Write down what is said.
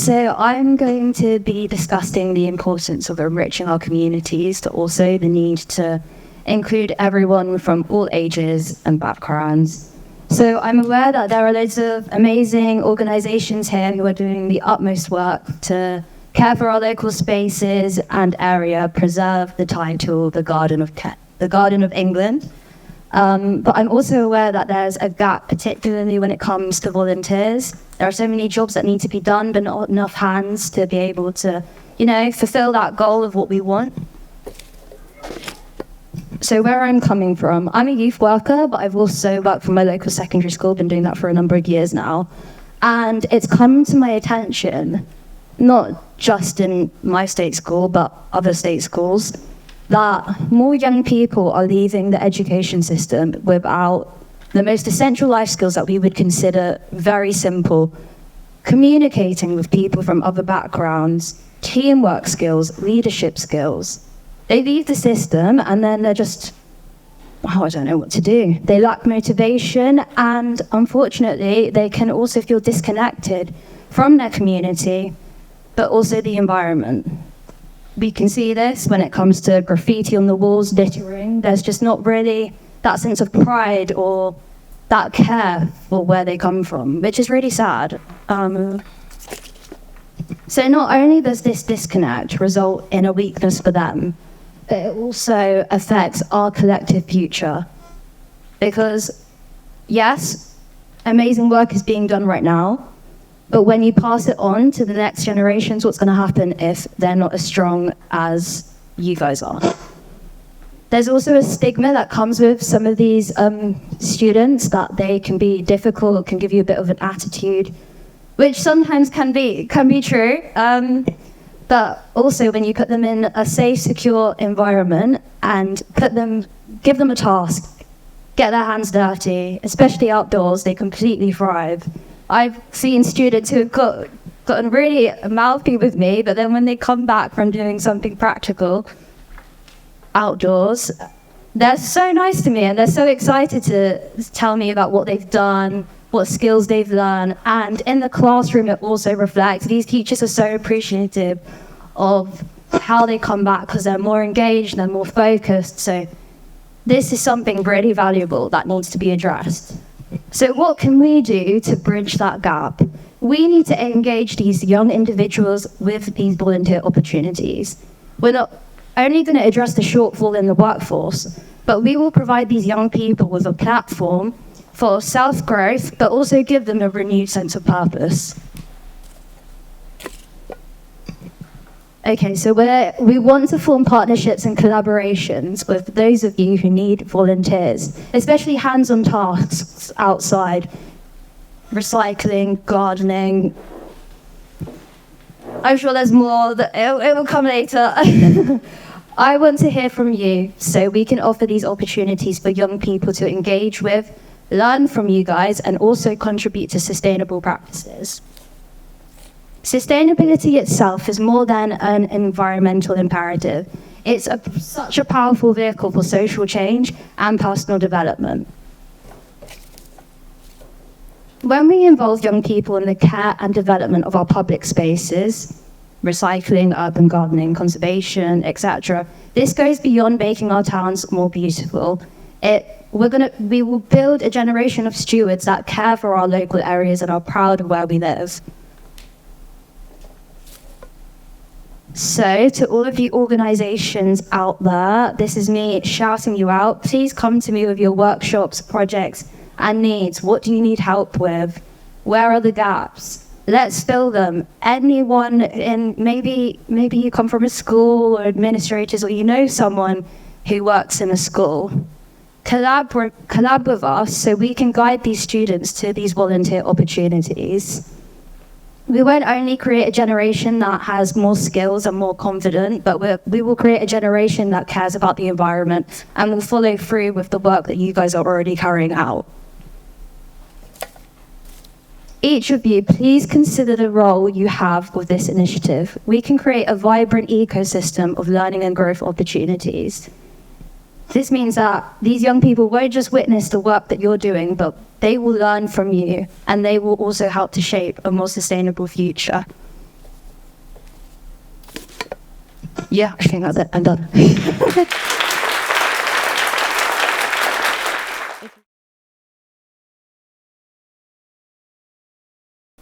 So I'm going to be discussing the importance of enriching our communities, but also the need to include everyone from all ages and backgrounds. So I'm aware that there are loads of amazing organisations here who are doing the utmost work to care for our local spaces and area, preserve the title, the Garden of England. But I'm also aware that there's a gap, particularly when it comes to volunteers. There are so many jobs that need to be done, but not enough hands to be able to, fulfill that goal of what we want. So where I'm coming from, I'm a youth worker, but I've also worked for my local secondary school, been doing that for a number of years now. And it's come to my attention, not just in my state school, but other state schools, that more young people are leaving the education system without the most essential life skills that we would consider very simple. Communicating with people from other backgrounds, teamwork skills, leadership skills. They leave the system and then they're just, I don't know what to do. They lack motivation, and unfortunately, they can also feel disconnected from their community, but also the environment. We can see this when it comes to graffiti on the walls, littering. There's just not really that sense of pride or that care for where they come from, which is really sad. So not only does this disconnect result in a weakness for them, but it also affects our collective future. Because, yes, amazing work is being done right now, but when you pass it on to the next generations, what's going to happen if they're not as strong as you guys are? There's also a stigma that comes with some of these students, that they can be difficult, can give you a bit of an attitude, which sometimes can be true. But also when you put them in a safe, secure environment and give them a task, get their hands dirty, especially outdoors, they completely thrive. I've seen students who have gotten really mouthy with me, but then when they come back from doing something practical outdoors, they're so nice to me and they're so excited to tell me about what they've done, what skills they've learned. And in the classroom, it also reflects. These teachers are so appreciative of how they come back because they're more engaged, they're more focused. So this is something really valuable that needs to be addressed. So what can we do to bridge that gap? We need to engage these young individuals with these volunteer opportunities. We're not only going to address the shortfall in the workforce, but we will provide these young people with a platform for self-growth, but also give them a renewed sense of purpose. Okay, so we want to form partnerships and collaborations with those of you who need volunteers, especially hands-on tasks outside, recycling, gardening. I'm sure there's more, it will come later. I want to hear from you so we can offer these opportunities for young people to engage with, learn from you guys, and also contribute to sustainable practices. Sustainability itself is more than an environmental imperative. It's such a powerful vehicle for social change and personal development. When we involve young people in the care and development of our public spaces, recycling, urban gardening, conservation, etc., this goes beyond making our towns more beautiful. We will build a generation of stewards that care for our local areas and are proud of where we live. So, to all of you organisations out there, this is me shouting you out. Please come to me with your workshops, projects, and needs. What do you need help with? Where are the gaps? Let's fill them. Anyone in, maybe you come from a school or administrators, or you know someone who works in a school. Collab with us so we can guide these students to these volunteer opportunities. We won't only create a generation that has more skills and more confident, but we will create a generation that cares about the environment and will follow through with the work that you guys are already carrying out. Each of you, please consider the role you have with this initiative. We can create a vibrant ecosystem of learning and growth opportunities. This means that these young people won't just witness the work that you're doing, but they will learn from you, and they will also help to shape a more sustainable future. Yeah, I think that's it. I'm done.